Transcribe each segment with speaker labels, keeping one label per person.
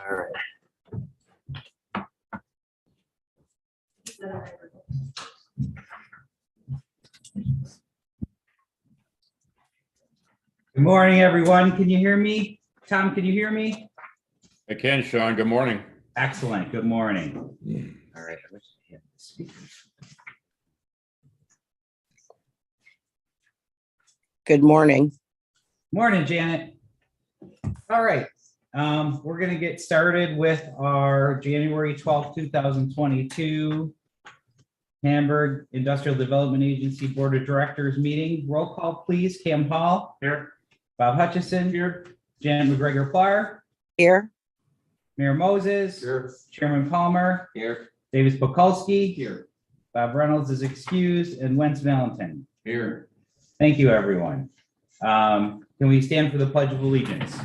Speaker 1: All right. Good morning, everyone. Can you hear me? Tom, can you hear me?
Speaker 2: I can, Sean. Good morning.
Speaker 1: Excellent. Good morning. All right. I wish I had the speakers.
Speaker 3: Good morning.
Speaker 1: Morning, Janet. All right. We're going to get started with our January 12th, 2022 Hamburg Industrial Development Agency Board of Directors meeting. Roll call, please. Cam Hall.
Speaker 2: Here.
Speaker 1: Bob Hutchison. Here. Janet McGregor-Plar.
Speaker 3: Here.
Speaker 1: Mayor Moses.
Speaker 2: Here.
Speaker 1: Chairman Palmer.
Speaker 2: Here.
Speaker 1: Davis Pokulski.
Speaker 2: Here.
Speaker 1: Bob Reynolds is excused, and Wentz Valentin.
Speaker 2: Here.
Speaker 1: Thank you, everyone. Can we stand for the Pledge of Allegiance?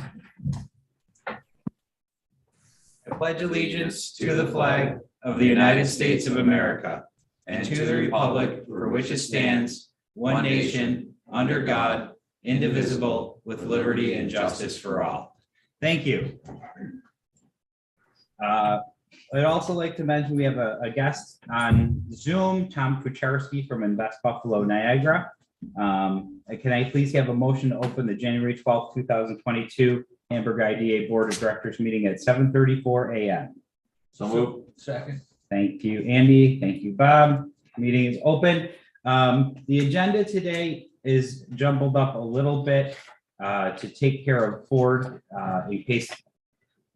Speaker 1: I pledge allegiance to the flag of the United States of America and to the republic for which it stands, one nation, under God, indivisible, with liberty and justice for all. Thank you. I'd also like to mention we have a guest on Zoom, Tom Kucharski from Invest Buffalo Niagara. Can I please have a motion to open the January 12th, 2022 Hamburg IDA Board of Directors meeting at 7:34 a.m.
Speaker 2: So move. Second.
Speaker 1: Thank you, Andy. Thank you, Bob. Meeting is open. The agenda today is jumbled up a little bit to take care of Ford in case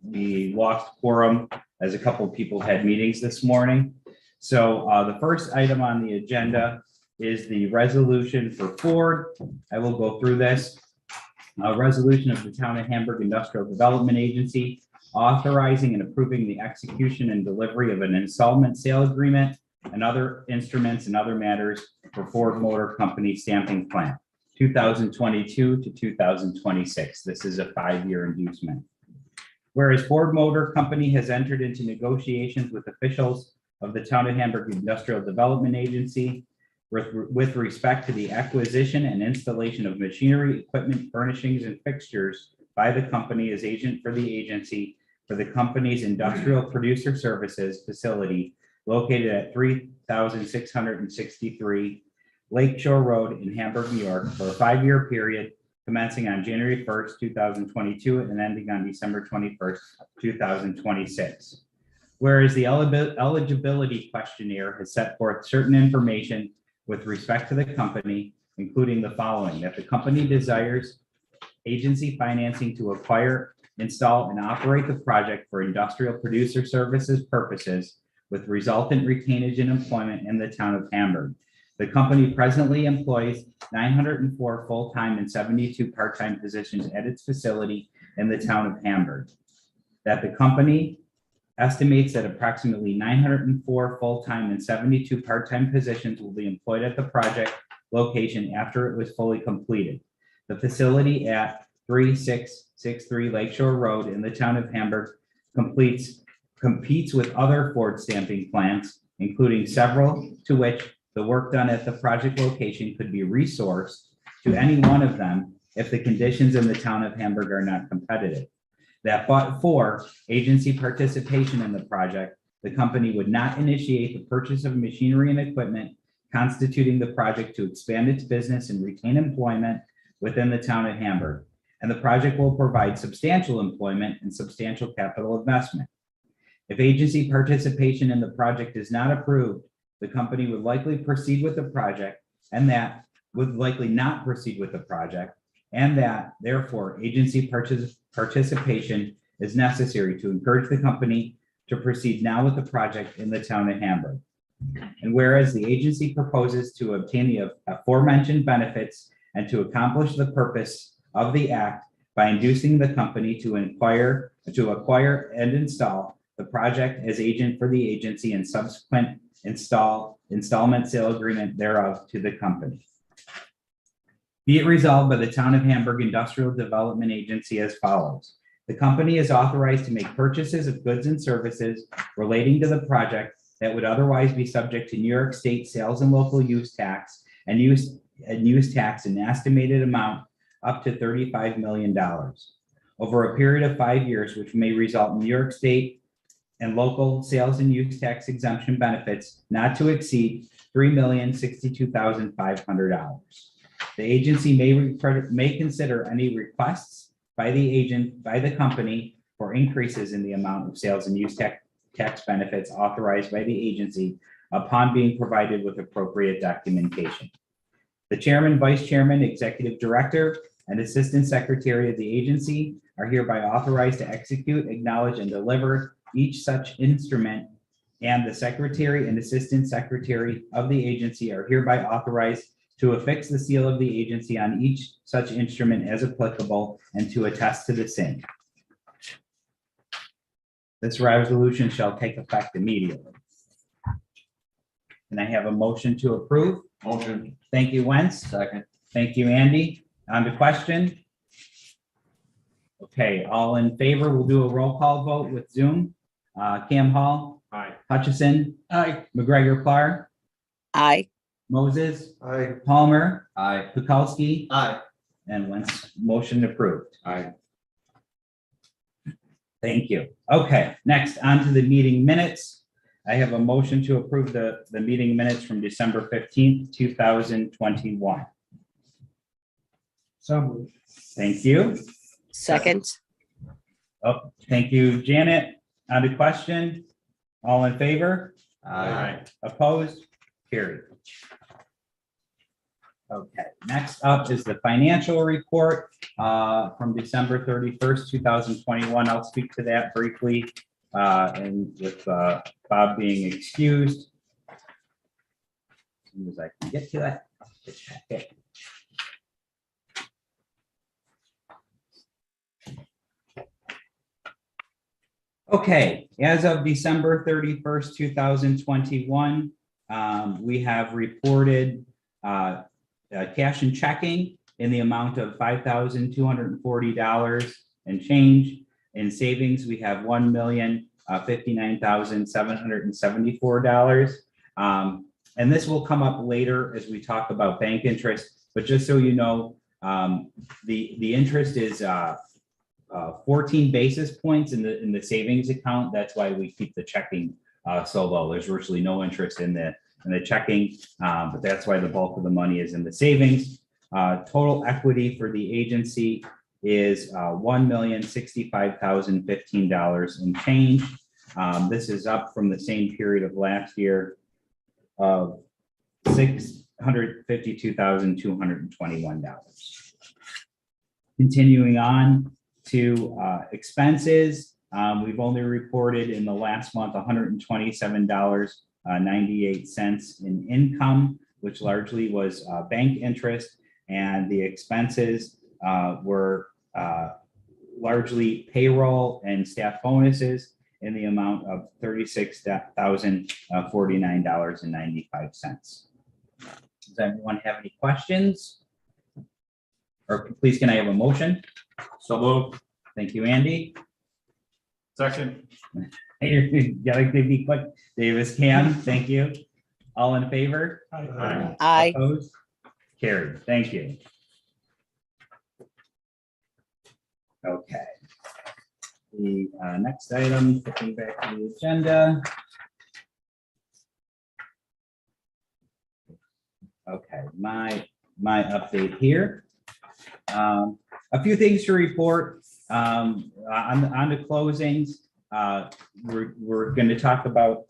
Speaker 1: we lost quorum, as a couple of people had meetings this morning. So the first item on the agenda is the resolution for Ford. I will go through this. A resolution of the Town of Hamburg Industrial Development Agency authorizing and approving the execution and delivery of an installment sale agreement and other instruments and other matters for Ford Motor Company stamping plant, 2022 to 2026. This is a 5-year inducement. Whereas Ford Motor Company has entered into negotiations with officials of the Town of Hamburg Industrial Development Agency with respect to the acquisition and installation of machinery, equipment, furnishings, and fixtures by the company as agent for the agency for the company's industrial producer services facility located at 3663 Lakeshore Road in Hamburg, New York, for a 5-year period commencing on January 1st, 2022 and ending on December 21st, 2026. Whereas the eligibility questionnaire has set forth certain information with respect to the company, including the following: that the company desires agency financing to acquire, install, and operate the project for industrial producer services purposes with resultant retainage and employment in the town of Hamburg. The company presently employs 904 full-time and 72 part-time positions at its facility in the town of Hamburg. That the company estimates that approximately 904 full-time and 72 part-time positions will be employed at the project location after it was fully completed. The facility at 3663 Lakeshore Road in the town of Hamburg competes with other Ford stamping plants, including several to which the work done at the project location could be resourced to any one of them if the conditions in the town of Hamburg are not competitive. That but for agency participation in the project, the company would not initiate the purchase of machinery and equipment constituting the project to expand its business and retain employment within the town of Hamburg. And the project will provide substantial employment and substantial capital investment. If agency participation in the project is not approved, the company would likely proceed with the project and that would likely not proceed with the project, and that therefore agency participation is necessary to encourage the company to proceed now with the project in the town of Hamburg. And whereas the agency proposes to obtain the aforementioned benefits and to accomplish the purpose of the act by inducing the company to acquire and install the project as agent for the agency and subsequent installment sale agreement thereof to the company. Be it resolved by the Town of Hamburg Industrial Development Agency as follows. The company is authorized to make purchases of goods and services relating to the project that would otherwise be subject to New York State sales and local use tax and use tax an estimated amount up to $35 million. over a period of 5 years, which may result in New York State and local sales and use tax exemption benefits not to exceed $3,062,500. The agency may consider any requests by the company for increases in the amount of sales and use tax benefits authorized by the agency upon being provided with appropriate documentation. The chairman, vice chairman, executive director, and assistant secretary of the agency are hereby authorized to execute, acknowledge, and deliver each such instrument, and the secretary and assistant secretary of the agency are hereby authorized to affix the seal of the agency on each such instrument as applicable and to attest to the same. This resolution shall take effect immediately. Can I have a motion to approve?
Speaker 2: Motion.
Speaker 1: Thank you, Wentz.
Speaker 2: Second.
Speaker 1: Thank you, Andy. On the question? Okay, all in favor, we'll do a roll call vote with Zoom. Cam Hall.
Speaker 2: Aye.
Speaker 1: Hutchison.
Speaker 2: Aye.
Speaker 1: McGregor Clark.
Speaker 3: Aye.
Speaker 1: Moses.
Speaker 2: Aye.
Speaker 1: Palmer.
Speaker 2: Aye.
Speaker 1: Bukowski.
Speaker 2: Aye.
Speaker 1: And Wentz, motion approved.
Speaker 2: Aye.
Speaker 1: Thank you. Okay, next on to the meeting minutes. I have a motion to approve the meeting minutes from December 15th, 2021.
Speaker 2: So moved.
Speaker 1: Thank you.
Speaker 3: Second.
Speaker 1: Oh, thank you, Janet. On the question, all in favor?
Speaker 2: Aye.
Speaker 1: Opposed? Carried. Okay, next up is the financial report from December 31st, 2021. I'll speak to that briefly, and with Bob being excused. As soon as I can get to that. Okay. Okay, as of December 31st, 2021, we have reported cash and checking in the amount of $5,240 and change. In savings, we have $1,059,774. And this will come up later as we talk about bank interest, but just so you know, the interest is 14 basis points in the savings account. That's why we keep the checking so low. There's virtually no interest in the checking, but that's why the bulk of the money is in the savings. Total equity for the agency is $1,065,015 and change. This is up from the same period of last year of $652,221. Continuing on to expenses, we've only reported in the last month $127.98 in income, which largely was bank interest, and the expenses were largely payroll and staff bonuses in the amount of $36,049.95. Does anyone have any questions? Or please, can I have a motion?
Speaker 2: So moved.
Speaker 1: Thank you, Andy.
Speaker 2: Second.
Speaker 1: You gotta give me quick. Davis, Cam, thank you. All in favor?
Speaker 2: Aye.
Speaker 3: Aye.
Speaker 1: Opposed? Carried. Thank you. Okay. The next item, flipping back to the agenda. Okay, my update here. A few things to report on the closings. We're going to talk about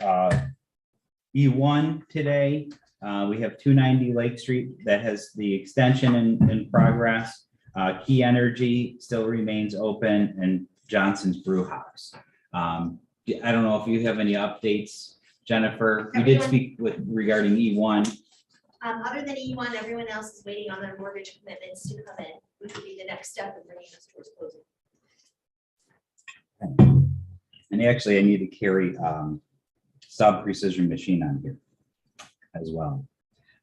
Speaker 1: E1 today. We have 290 Lake Street that has the extension in progress. Key Energy still remains open, and Johnson's Brew House. I don't know if you have any updates, Jennifer. We did speak regarding E1.
Speaker 4: Other than E1, everyone else is waiting on their mortgage commitments to come in, which would be the next step in bringing us towards closing.
Speaker 1: And actually, I need to carry sub precision machine on here as well.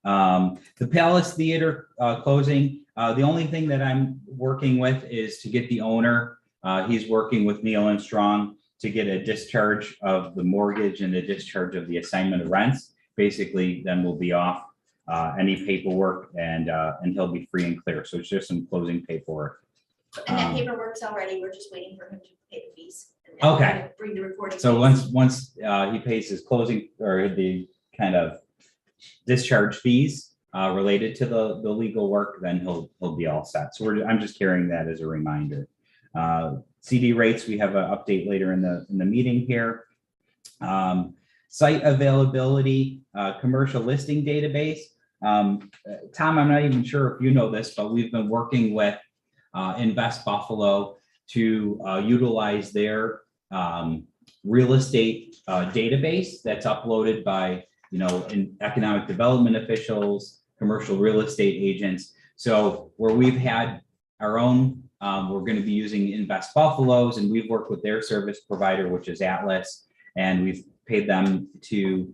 Speaker 1: The Palace Theater closing. The only thing that I'm working with is to get the owner. He's working with Neil and Strong to get a discharge of the mortgage and a discharge of the assignment of rents. Basically, then we'll be off any paperwork, and he'll be free and clear. So it's just some closing paperwork.
Speaker 4: And that
Speaker 1: Um,
Speaker 4: paperwork's already, we're just waiting for him to pay the fees. and
Speaker 1: Okay.
Speaker 4: Bring the recording.
Speaker 1: So
Speaker 4: fees.
Speaker 1: once he pays his closing or the kind of discharge fees related to the legal work, then he'll be all set. So I'm just carrying that as a reminder. CD rates, we have an update later in the meeting here. Site availability, commercial listing database. Tom, I'm not even sure if you know this, but we've been working with Invest Buffalo to utilize their real estate database that's uploaded by, in economic development officials, commercial real estate agents. So where we've had our own, we're going to be using Invest Buffalo's, and we've worked with their service provider, which is Atlas, and we've paid them to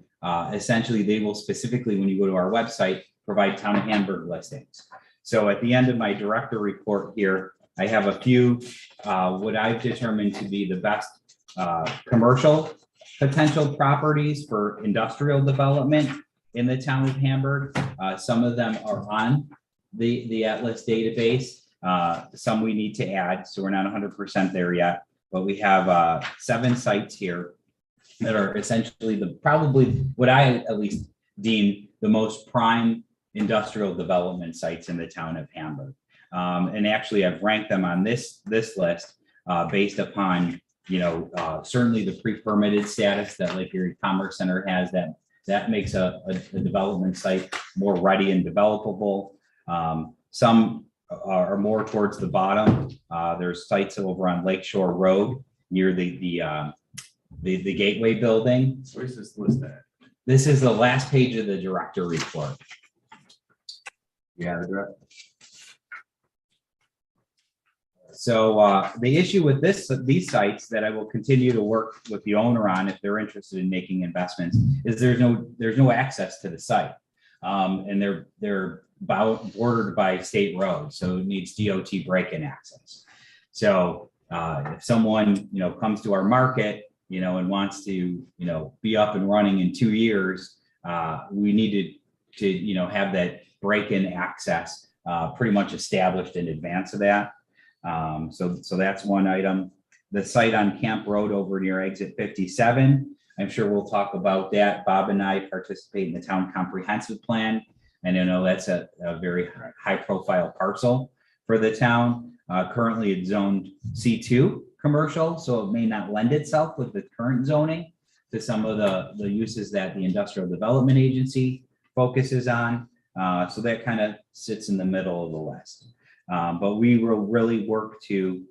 Speaker 1: essentially, they will specifically, when you go to our website, provide town of Hamburg listings. So at the end of my director report here, I have a few, what I've determined to be the best commercial potential properties for industrial development in the town of Hamburg. Some of them are on the Atlas database. Some we need to add, so we're not 100% there yet, but we have 7 sites here that are essentially probably what I at least deem the most prime industrial development sites in the town of Hamburg. And actually I've ranked them on this list based upon, certainly the pre-permitted status that Lake Erie Commerce Center has, that makes a development site more ready and developable. Some are more towards the bottom. There's sites over on Lakeshore Road near the Gateway building.
Speaker 2: Where's this list at?
Speaker 1: This is the last page of the director report.
Speaker 2: Yeah, the direct.
Speaker 1: So the issue with these sites that I will continue to work with the owner on if they're interested in making investments is there's no access to the site. And they're bordered by state roads, so it needs DOT break-in access. So if someone comes to our market and wants to be up and running in 2 years, we needed to have that break-in access pretty much established in advance of that. So that's one item. The site on Camp Road over near exit 57, I'm sure we'll talk about that. Bob and I participate in the town comprehensive plan, and that's a very high profile parcel for the town. Currently it's zoned C2 commercial, so it may not lend itself with the current zoning to some of the uses that the Industrial Development Agency focuses on. So that kind of sits in the middle of the list. But we will really work to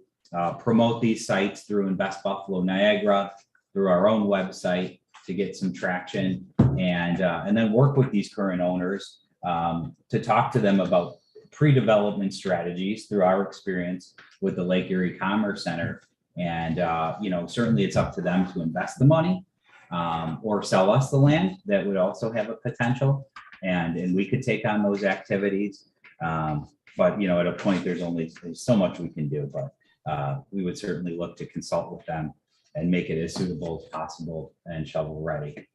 Speaker 1: promote these sites through Invest Buffalo Niagara, through our own website to get some traction, and then work with these current owners to talk to them about pre-development strategies through our experience with the Lake Erie Commerce Center. And certainly it's up to them to invest the money or sell us the land. That would also have a potential, and we could take on those activities. But at a point, there's so much we can do, but we would certainly look to consult with them and make it as suitable as possible and shovel ready.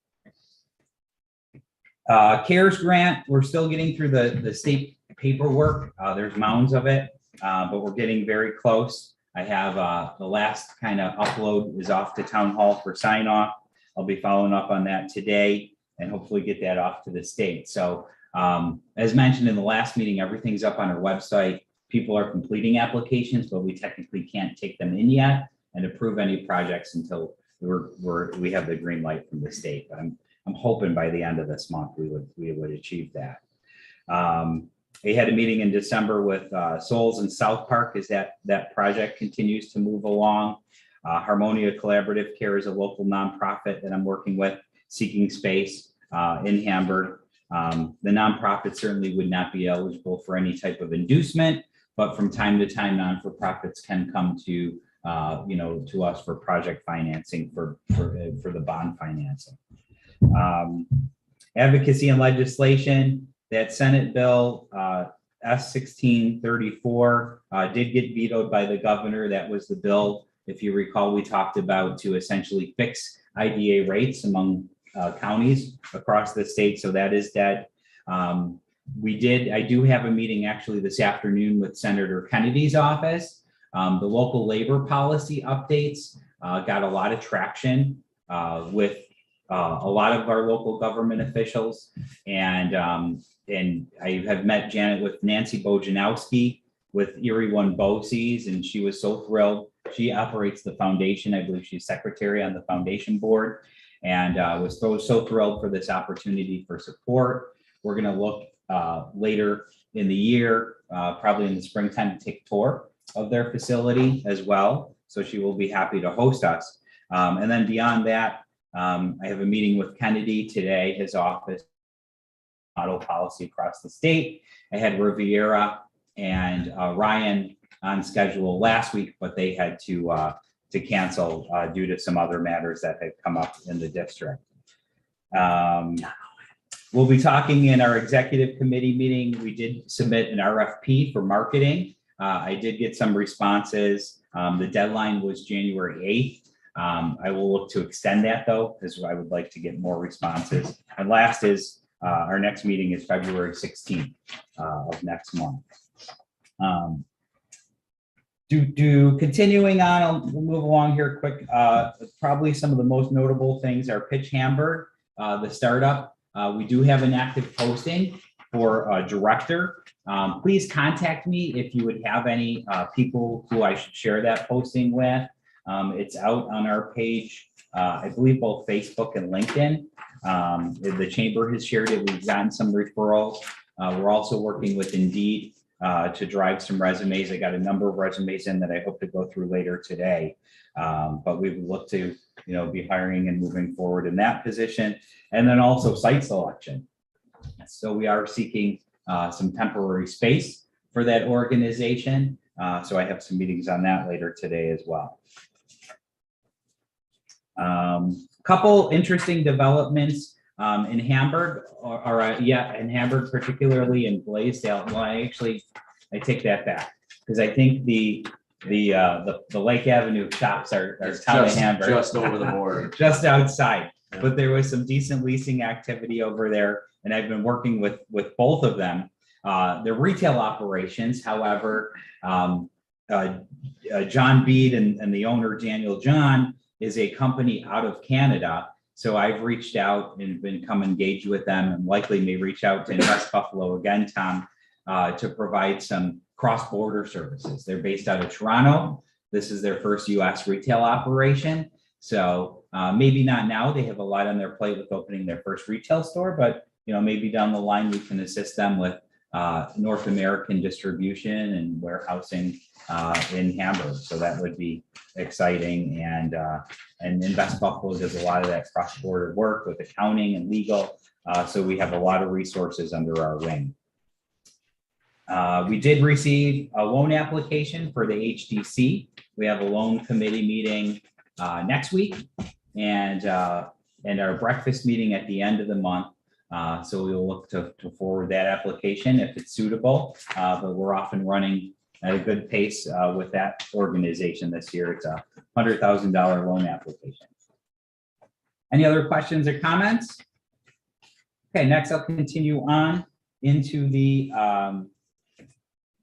Speaker 1: CARES grant, we're still getting through the state paperwork. There's mounds of it, but we're getting very close. I have the last kind of upload is off to town hall for sign off. I'll be following up on that today and hopefully get that off to the state. So as mentioned in the last meeting, everything's up on our website. People are completing applications, but we technically can't take them in yet and approve any projects until we have the green light from the state. But I'm hoping by the end of this month we would achieve that. We had a meeting in December with Souls in South Park as that project continues to move along. Harmonia Collaborative Care is a local nonprofit that I'm working with, seeking space in Hamburg. The nonprofit certainly would not be eligible for any type of inducement, but from time to time, non-for-profits can come to us for project financing for the bond financing. Advocacy and legislation, that Senate bill S-1634 did get vetoed by the governor. That was the bill, if you recall, we talked about to essentially fix IDA rates among counties across the state. So that is dead. I do have a meeting actually this afternoon with Senator Kennedy's office The local labor policy updates got a lot of traction with a lot of our local government officials. And I have met Janet with Nancy Bojanowski with Erie One BOCES, and she was so thrilled. She operates the foundation. I believe she's secretary on the foundation board, and was so thrilled for this opportunity for support. We're going to look later in the year, probably in the springtime, to take a tour of their facility as well. So she will be happy to host us. And then beyond that, I have a meeting with Kennedy today, his office, model policy across the state. I had Riviera and Ryan on schedule last week, but they had to cancel due to some other matters that had come up in the district. We'll be talking in our executive committee meeting. We did submit an RFP for marketing. I did get some responses. The deadline was January 8th. I will look to extend that though, because I would like to get more responses. And last is our next meeting is February 16th of next month. Continuing on, we'll move along here quick. Probably some of the most notable things are Pitch Hamburg, the startup. We do have an active posting for a director. Please contact me if you would have any people who I should share that posting with. It's out on our page, I believe both Facebook and LinkedIn. The chamber has shared it. We've gotten some referrals. We're also working with Indeed to drive some resumes. I got a number of resumes in that I hope to go through later today. But we would look to, be hiring and moving forward in that position. And then also site selection. So we are seeking some temporary space for that organization. So I have some meetings on that later today as well. Couple interesting developments in Hamburg, in Hamburg, particularly in Blaisdell. Well, I take that back, because I think the Lake Avenue shops are town of Hamburg.
Speaker 2: Just over the border.
Speaker 1: Just outside.
Speaker 2: Yeah.
Speaker 1: But there was some decent leasing activity over there, and I've been working with both of them. Their retail operations, however, John Bede and the owner, Daniel John, is a company out of Canada. So I've reached out and become engaged with them, and likely may reach out to West Buffalo again, Tom, to provide some cross-border services. They're based out of Toronto. This is their first US retail operation. So maybe not now. They have a lot on their plate with opening their first retail store, but maybe down the line we can assist them with North American distribution and warehousing in Hamburg. So that would be exciting. And in West Buffalo does a lot of that cross-border work with accounting and legal. So we have a lot of resources under our wing. We did receive a loan application for the HDC. We have a loan committee meeting next week, and our breakfast meeting at the end of the month. So we will look to forward that application if it's suitable, but we're off and running at a good pace with that organization this year. It's a $100,000 loan application. Any other questions or comments? Okay, next I'll continue on into the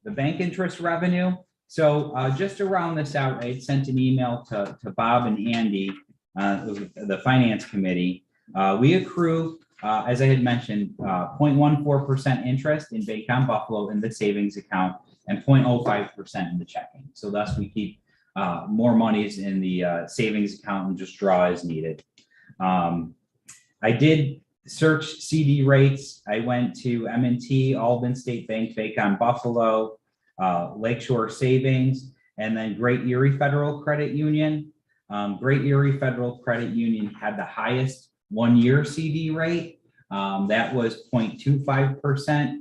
Speaker 1: bank interest revenue. So just to round this out, I sent an email to Bob and Andy, the finance committee. We accrue, as I had mentioned, 0.14% interest in Baycom Buffalo in the savings account and 0.05% in the checking. So thus we keep more monies in the savings account and just draw as needed. I did search CD rates. I went to M&T, Albin State Bank, Baycom Buffalo, Lakeshore Savings, and then Great Erie Federal Credit Union. Great Erie Federal Credit Union had the highest one-year CD rate. That was 0.25%.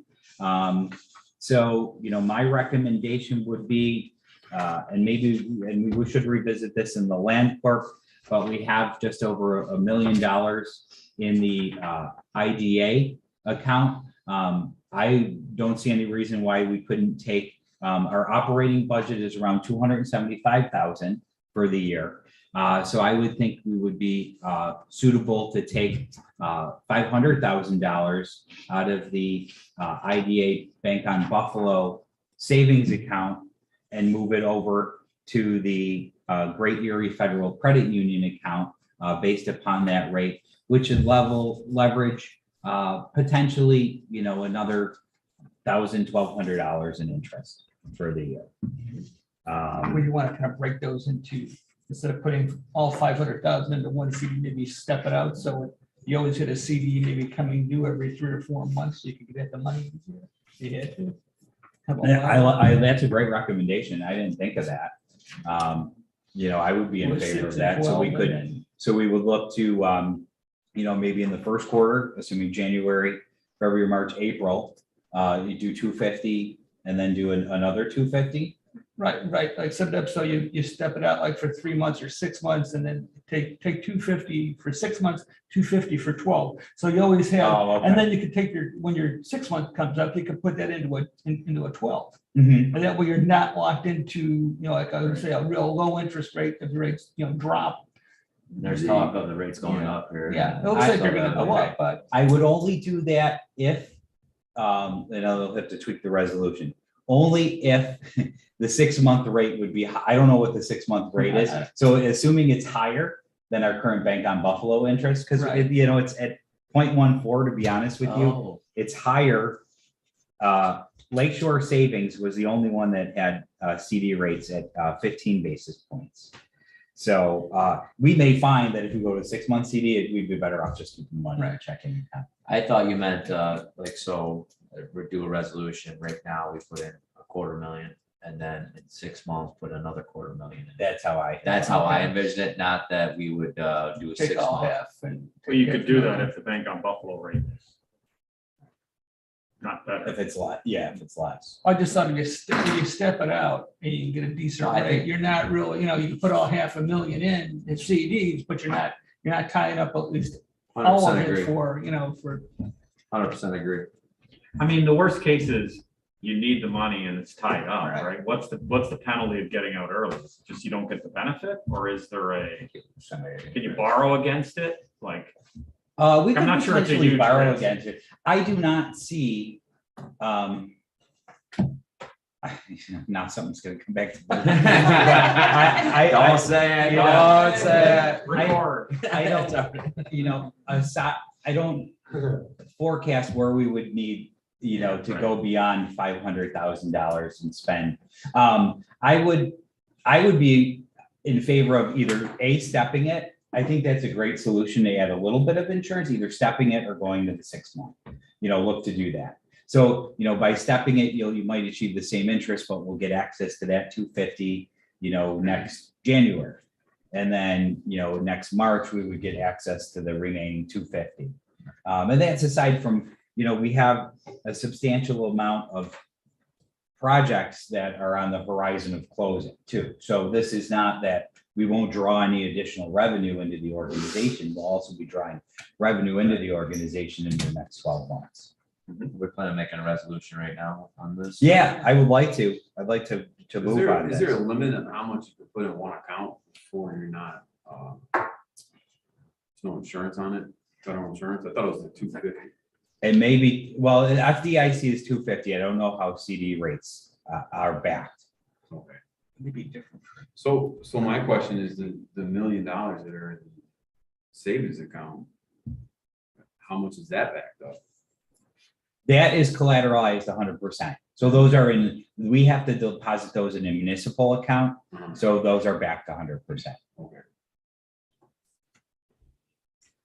Speaker 1: So, my recommendation would be, and we should revisit this in the land clerk, but we have just over $1 million in the IDA account. I don't see any reason why we couldn't take, our operating budget is around $275,000 for the year. So I would think we would be suitable to take $500,000 out of the IDA Bank on Buffalo savings account and move it over to the Great Erie Federal Credit Union account based upon that rate, which is leverage potentially, another $1,200 in interest for the year.
Speaker 5: Where you want to kind of break those into, instead of putting all 500,000 into one CD, maybe step it out, so you always hit a CD maybe coming due every 3 or 4 months, so you can get the money. You had to. How about that?
Speaker 1: That's a great recommendation. I didn't think of that. I would be in
Speaker 5: Or
Speaker 1: favor of
Speaker 5: 6
Speaker 1: that.
Speaker 5: and
Speaker 1: So
Speaker 5: 12
Speaker 1: we could,
Speaker 5: and then-
Speaker 1: so we would look to, maybe in the first quarter, assuming January, February, March, April, you do 250 and then do another 250.
Speaker 5: Right, like set it up so you step it out like for 3 months or 6 months, and then take 250 for 6 months, 250 for 12. So you always have,
Speaker 1: Oh, okay.
Speaker 5: and then you could take when your 6 month comes up, you can put that into a 12.
Speaker 1: Mhm.
Speaker 5: And that way you're not locked into, like I would say, a real low interest rate, if the rates, drop.
Speaker 2: There's talk of the rates going up here.
Speaker 5: Yeah, it looks like they're gonna go up, but
Speaker 1: I would only do that if, and I'll have to tweak the resolution, only if the 6-month rate would be, I don't know what the 6-month rate is. So assuming it's higher than our current Bank on Buffalo interest, because
Speaker 5: Right.
Speaker 1: it's at 0.14, to be honest with you,
Speaker 2: Oh,
Speaker 1: it's higher. Lakeshore Savings was the only one that had CD rates at 15 basis points. So we may find that if we go to a 6-month CD, we'd be better off just keeping money in a
Speaker 5: Right.
Speaker 1: checking account.
Speaker 2: I thought you meant we do a resolution right now, we put in $250,000 and then in 6 months, put another $250,000 in.
Speaker 1: That's how I.
Speaker 2: That's how I
Speaker 5: Okay.
Speaker 2: envisioned it, not that we would do a
Speaker 5: take
Speaker 2: 6
Speaker 5: all
Speaker 2: month.
Speaker 5: half and.
Speaker 6: Well, you could do that if the Bank on Buffalo rate is not better.
Speaker 1: If it's less, yeah, if it's less.
Speaker 5: I just thought if you step it out and you can get a decent
Speaker 2: No, I
Speaker 5: rate,
Speaker 2: think-
Speaker 5: you're not really, you can put all $500,000 in CDs, but you're not tying up at least all of
Speaker 2: 100%
Speaker 5: it
Speaker 2: agree,
Speaker 5: for.
Speaker 2: 100% agree.
Speaker 6: I mean, the worst case is you need the money and it's tied up,
Speaker 5: Right.
Speaker 6: right? What's the penalty of getting out early? Is it just you don't get the benefit, or is there can you borrow against it? Like,
Speaker 1: We
Speaker 6: I'm
Speaker 1: could
Speaker 6: not sure it's a
Speaker 1: potentially
Speaker 6: huge
Speaker 1: borrow
Speaker 6: risk.
Speaker 1: against it. I do not see, not something's gonna come back to. bite me. I-
Speaker 2: Don't say it,
Speaker 1: you know,
Speaker 2: don't say it.
Speaker 6: record.
Speaker 1: I don't, I don't forecast where we would need, to go beyond $500,000 and spend. I would be in favor of either stepping it. I think that's a great solution to add a little bit of insurance, either stepping it or going to the 6 month, look to do that. So, by stepping it, you might achieve the same interest, but we'll get access to that 250, next January. And then, next March, we would get access to the remaining 250. And that's aside from, we have a substantial amount of projects that are on the horizon of closing too. So this is not that we won't draw any additional revenue into the organization. We'll also be drawing revenue into the organization in the next 12 months.
Speaker 2: We're planning on making a resolution right now on this.
Speaker 1: Yeah, I would like to. I'd like to move on
Speaker 7: Is there a
Speaker 1: this.
Speaker 7: limit on how much you can put in one account before you're not, there's no insurance on it, federal insurance? I thought it was like 250.
Speaker 1: And maybe, well, FDIC is 250. I don't know how CD rates are backed.
Speaker 7: Okay.
Speaker 5: Maybe different.
Speaker 7: So my question is the $1 million that are in the savings account, how much is that backed up?
Speaker 1: That is collateralized 100%. So those are we have to deposit those in a municipal account. So those are backed 100%.
Speaker 7: Okay.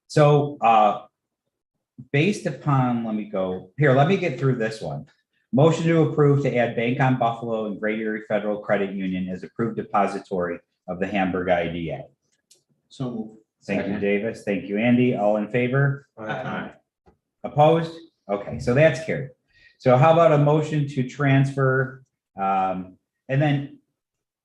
Speaker 1: So based upon, let me get through this one. Motion to approve to add Bank on Buffalo and Great Erie Federal Credit Union as approved depository of the Hamburg IDA.
Speaker 7: So move.
Speaker 1: Thank you,
Speaker 2: Second.
Speaker 1: Davis. Thank you, Andy. All in favor? Opposed? Okay, so that's carried. So how about a motion to transfer, and then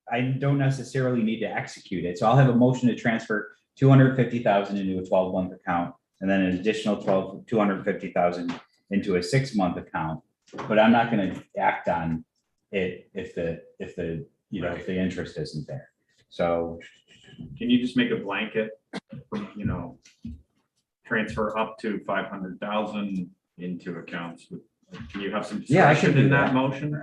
Speaker 1: I don't necessarily need to execute it. So I'll have a motion to transfer 250,000 into a 12-month account and then an additional 250,000 into a 6-month account. But I'm not going to act on it if the interest isn't there. So
Speaker 6: Can you just make a blanket, transfer up to 500,000 into accounts? Can you have some
Speaker 1: Yeah, I can
Speaker 6: discretion
Speaker 1: do
Speaker 6: in
Speaker 1: that.
Speaker 6: that motion?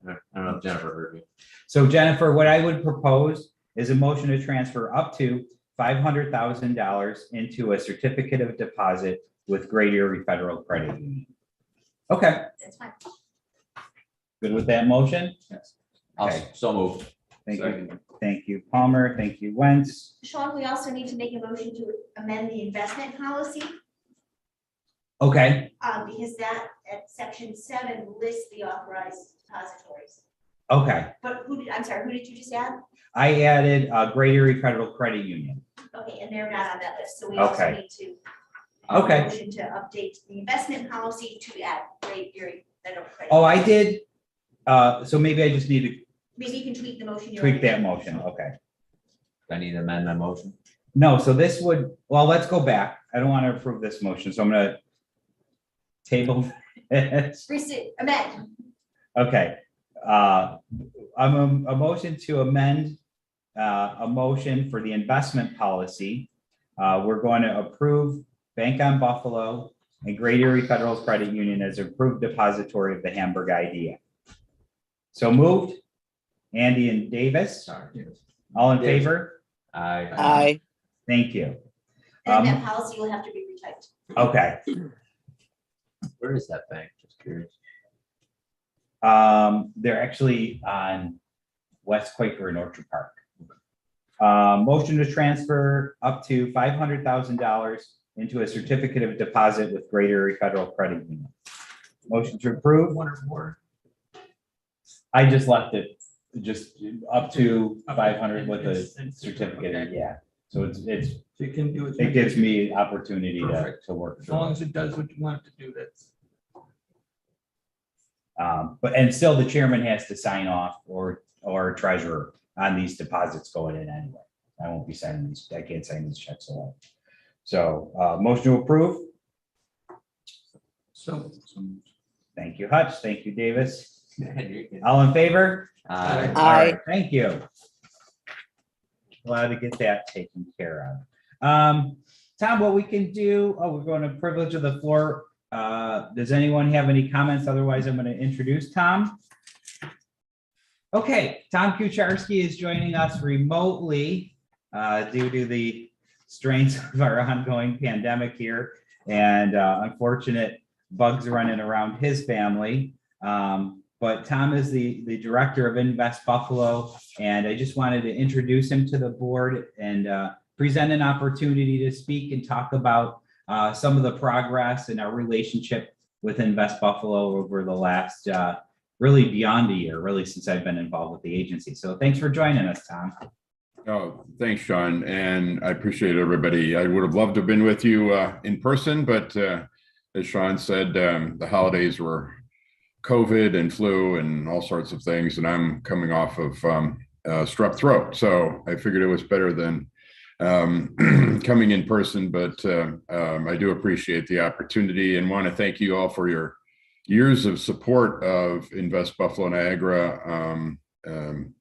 Speaker 2: I don't know if Jennifer heard me.
Speaker 1: So Jennifer, what I would propose is a motion to transfer up to $500,000 into a certificate of deposit with Great Erie Federal Credit Union. Okay,
Speaker 4: That's fine.
Speaker 1: good with that motion?
Speaker 2: I'll
Speaker 1: Okay.
Speaker 2: so move.
Speaker 1: Thank you. Thank you, Palmer. Thank you, Wentz.
Speaker 4: Sean, we also need to make a motion to amend the investment policy,
Speaker 1: Okay,
Speaker 4: because that at section 7 lists the authorized depositories.
Speaker 1: okay.
Speaker 4: But I'm sorry, who did you just add?
Speaker 1: I added Great Erie Federal Credit Union.
Speaker 4: Okay, and they're not on that list, so we also
Speaker 1: Okay.
Speaker 4: need to.
Speaker 1: Okay.
Speaker 4: Motion to update the investment policy to add Great Erie Federal Credit.
Speaker 1: Oh, I did. So maybe I just need to
Speaker 4: Maybe you can tweak the motion. you
Speaker 1: tweak
Speaker 4: already
Speaker 1: that
Speaker 4: did.
Speaker 1: motion. Okay.
Speaker 2: I need to amend my motion.
Speaker 1: No, so this would, well, let's go back. I don't want to approve this motion, so I'm gonna table it.
Speaker 4: Amend.
Speaker 1: Okay. I'm a motion to amend a motion for the investment policy. We're going to approve Bank on Buffalo and Great Erie Federal Credit Union as approved depository of the Hamburg idea. So moved. Andy and Davis,
Speaker 2: Sorry.
Speaker 1: all in favor?
Speaker 3: Aye.
Speaker 1: Thank you.
Speaker 4: And that policy will have to be retyped.
Speaker 1: Okay.
Speaker 2: Where is that bank? Just curious.
Speaker 1: They're actually on West Quaker and Orchard Park. Motion to transfer up to $500,000 into a certificate of deposit with Great Erie Federal Credit Union. Motion to approve.
Speaker 5: One or more.
Speaker 1: I just left it just up to 500 with a certificate. Yeah. So it's,
Speaker 5: So you can do it.
Speaker 1: it gives me opportunity
Speaker 5: Perfect.
Speaker 1: to work.
Speaker 5: As long as it does what you want it to do, that's.
Speaker 1: But, and still the chairman has to sign off or treasurer on these deposits going in anyway. I won't be signing these, I can't sign these checks alone. So, motion to approve.
Speaker 5: So.
Speaker 1: Thank you, Hutch. Thank you, Davis.
Speaker 2: Aye.
Speaker 1: All in favor?
Speaker 5: Aye.
Speaker 1: All right, thank you. Glad to get that taken care of. Tom, what we can do, we're going to privilege of the floor. Does anyone have any comments? Otherwise, I'm going to introduce Tom. Okay, Tom Kucharski is joining us remotely due to the strains of our ongoing pandemic here and unfortunate bugs running around his family. But Tom is the director of Invest Buffalo, and I just wanted to introduce him to the board and present an opportunity to speak and talk about some of the progress in our relationship with Invest Buffalo over the last really beyond a year, really since I've been involved with the agency. So thanks for joining us, Tom.
Speaker 8: Oh, thanks, Sean, and I appreciate everybody. I would have loved to have been with you in person, but as Sean said, the holidays were COVID and flu and all sorts of things, and I'm coming off of strep throat, so I figured it was better than coming in person. But I do appreciate the opportunity and want to thank you all for your years of support of Invest Buffalo Niagara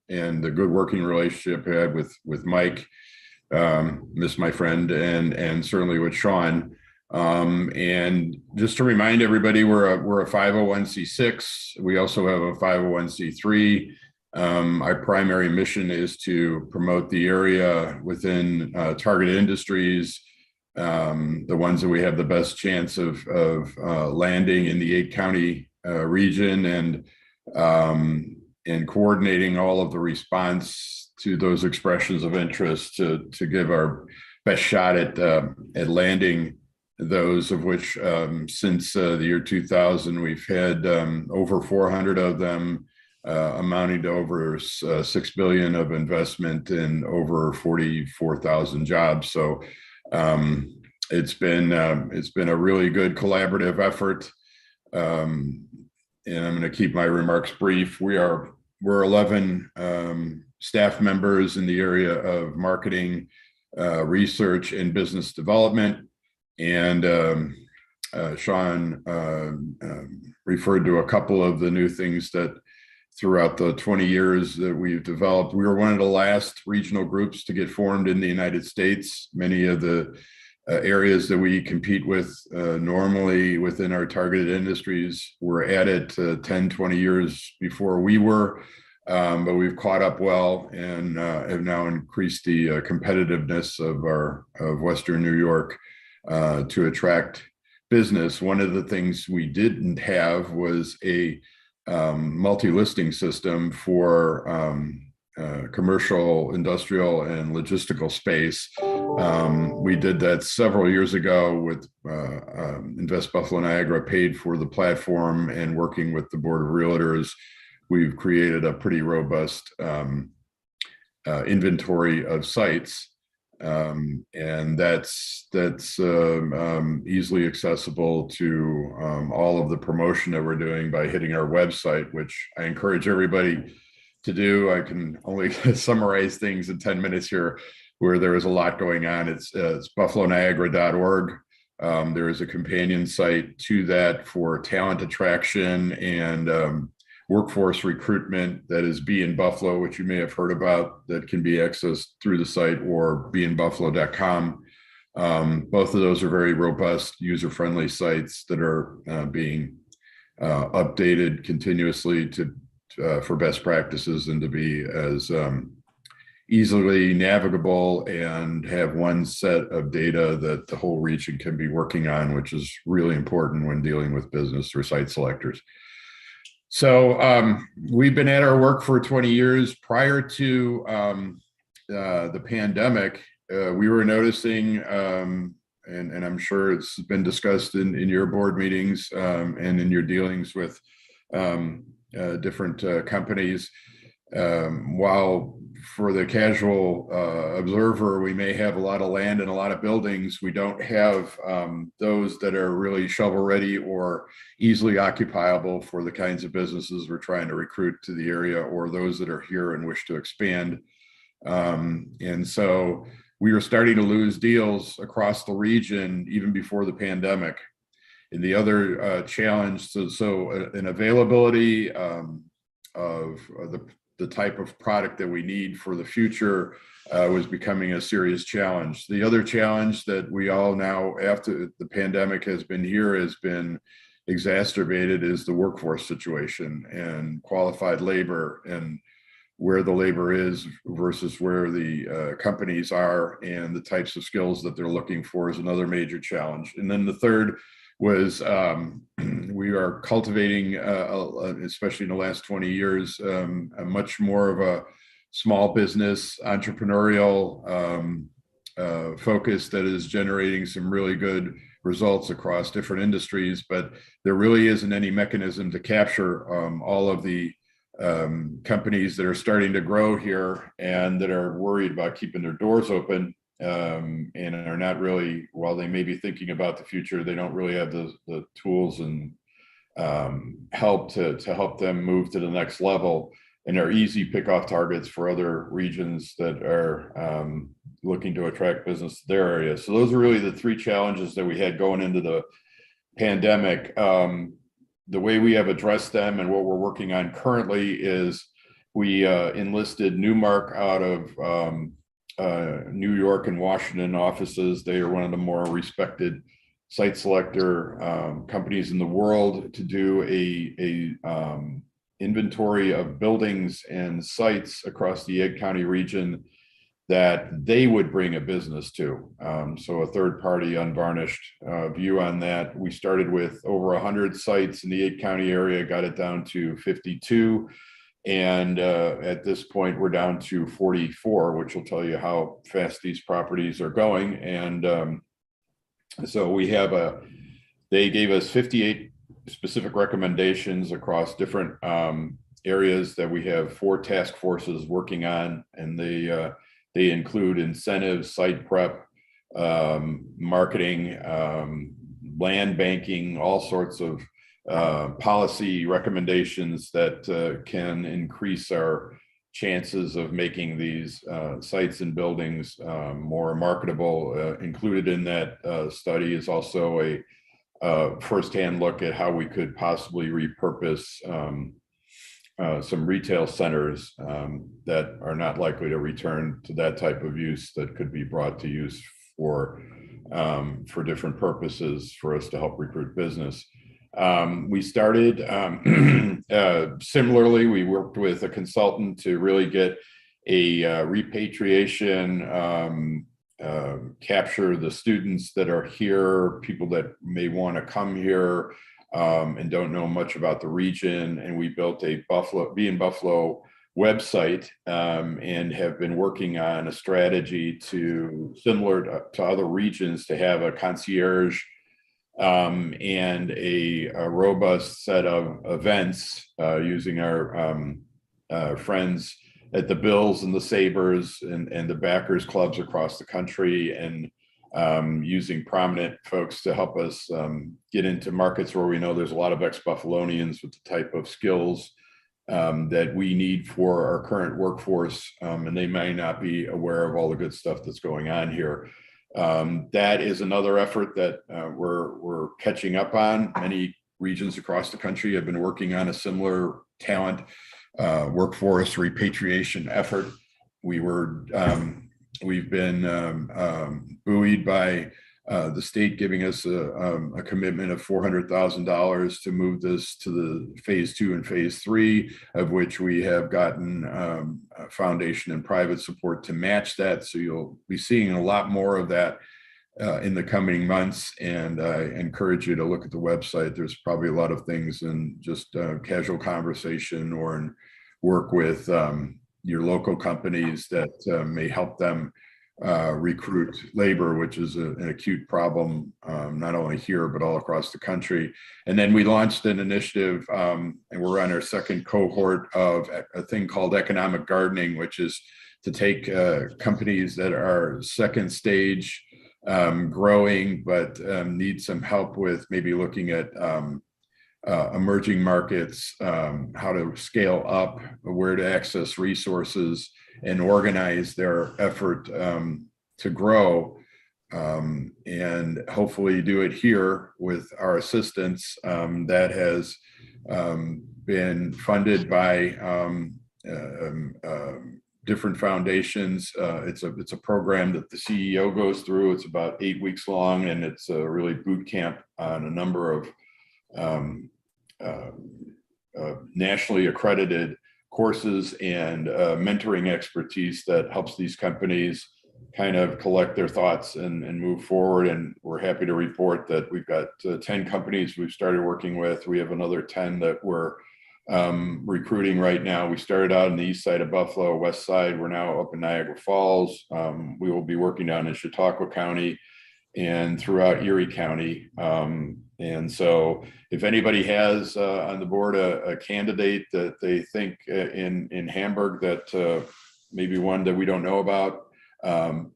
Speaker 8: and the good working relationship I had with Mike, miss my friend, and certainly with Sean. And just to remind everybody, we're a 501c6. We also have a 501c3. Our primary mission is to promote the area within targeted industries, the ones that we have the best chance of landing in the 8-county region, and coordinating all of the response to those expressions of interest to give our best shot at landing those, of which since the year 2000 we've had over 400 of them, amounting to over $6 billion of investment in over 44,000 jobs. So it's been a really good collaborative effort, and I'm going to keep my remarks brief. We're 11 staff members in the area of marketing, research, and business development. And Sean referred to a couple of the new things that throughout the 20 years that we've developed. We were one of the last regional groups to get formed in the United States. Many of the areas that we compete with normally within our targeted industries were at it 10, 20 years before we were. But we've caught up well and have now increased the competitiveness of Western New York to attract business. One of the things we didn't have was a multi-listing system for commercial, industrial, and logistical space. We did that several years ago with Invest Buffalo Niagara paid for the platform, and working with the Board of Realtors, we've created a pretty robust inventory of sites. And that's easily accessible to all of the promotion that we're doing by hitting our website, which I encourage everybody to do. I can only summarize things in 10 minutes here, where there is a lot going on. It's buffaloniagara.org. There is a companion site to that for talent attraction and workforce recruitment that is Be in Buffalo, which you may have heard about, that can be accessed through the site, or beinbuffalo.com. Both of those are very robust, user-friendly sites that are being updated continuously for best practices and to be as easily navigable and have one set of data that the whole region can be working on, which is really important when dealing with business or site selectors. So we've been at our work for 20 years. Prior to the pandemic, we were noticing, and I'm sure it's been discussed in your board meetings and in your dealings with different companies, while for the casual observer, we may have a lot of land and a lot of buildings, we don't have those that are really shovel ready or easily occupiable for the kinds of businesses we're trying to recruit to the area, or those that are here and wish to expand. And so we were starting to lose deals across the region even before the pandemic. And the other challenge, so an availability of the type of product that we need for the future was becoming a serious challenge. The other challenge that we all now, after the pandemic has been here, has been exacerbated, is the workforce situation and qualified labor, and where the labor is versus where the companies are, and the types of skills that they're looking for is another major challenge. And then the third was we are cultivating, especially in the last 20 years, a much more of a small business entrepreneurial focus that is generating some really good results across different industries, but there really isn't any mechanism to capture all of the companies that are starting to grow here and that are worried about keeping their doors open. And are not really, while they may be thinking about the future, they don't really have the tools and help to help them move to the next level, and are easy pick-off targets for other regions that are looking to attract business to their area. So those are really the three challenges that we had going into the pandemic. The way we have addressed them and what we're working on currently is we enlisted Newmark out of New York and Washington offices. They are one of the more respected site selector companies in the world, to do a inventory of buildings and sites across the Egg County region that they would bring a business to. So a third party unvarnished view on that. We started with over 100 sites in the Egg County area, got it down to 52. And at this point, we're down to 44, which will tell you how fast these properties are going. And so we have they gave us 58 specific recommendations across different areas that we have 4 task forces working on. And they include incentives, site prep, marketing, land banking, all sorts of policy recommendations that can increase our chances of making these sites and buildings more marketable. Included in that study is also a firsthand look at how we could possibly repurpose some retail centers that are not likely to return to that type of use, that could be brought to use for for different purposes for us to help recruit business. We started similarly, we worked with a consultant to really get a repatriation, capture the students that are here, people that may want to come here and don't know much about the region. And we built a Be in Buffalo website and have been working on a strategy similar to other regions to have a concierge and a robust set of events using our friends at the Bills and the Sabres and the backers clubs across the country, and using prominent folks to help us get into markets where we know there's a lot of ex-Buffalonians with the type of skills that we need for our current workforce, and they may not be aware of all the good stuff that's going on here. That is another effort that we're catching up on. Many regions across the country have been working on a similar talent workforce repatriation effort. We've been buoyed by the state giving us a commitment of $400,000 to move this to the phase 2 and phase 3, of which we have gotten foundation and private support to match that. So you'll be seeing a lot more of that in the coming months. And I encourage you to look at the website. There's probably a lot of things in just casual conversation or in work with your local companies that may help them recruit labor, which is an acute problem, not only here, but all across the country. And then we launched an initiative, and we're on our second cohort of a thing called economic gardening, which is to take companies that are second stage growing, but need some help with maybe looking at emerging markets, how to scale up, where to access resources, and organize their effort to grow, and hopefully do it here with our assistance that has been funded by different foundations. It's a program that the CEO goes through. It's about 8 weeks long, and it's a really boot camp on a number of nationally accredited courses and mentoring expertise that helps these companies kind of collect their thoughts and move forward. And we're happy to report that we've got 10 companies we've started working with. We have another 10 that we're recruiting right now. We started out on the east side of Buffalo, west side. We're now up in Niagara Falls. We will be working down in Chautauqua County and throughout Erie County. And so if anybody has on the board a candidate that they think in Hamburg that maybe one that we don't know about,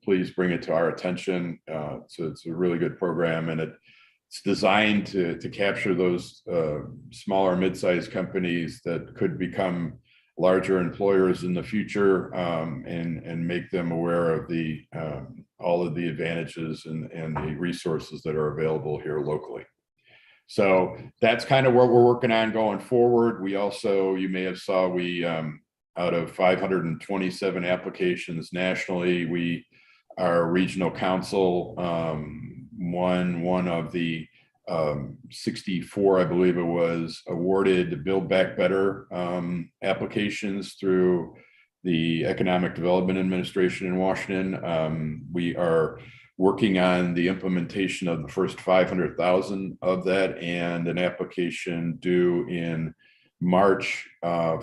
Speaker 8: please bring it to our attention. So it's a really good program, and it's designed to capture those smaller mid-sized companies that could become larger employers in the future, and make them aware of all of the advantages and the resources that are available here locally. So that's kind of what we're working on going forward. We also, you may have saw, we out of 527 applications nationally, our regional council won one of the 64, I believe it was, awarded Build Back Better applications through the Economic Development Administration in Washington. We are working on the implementation of the first 500,000 of that, and an application due in March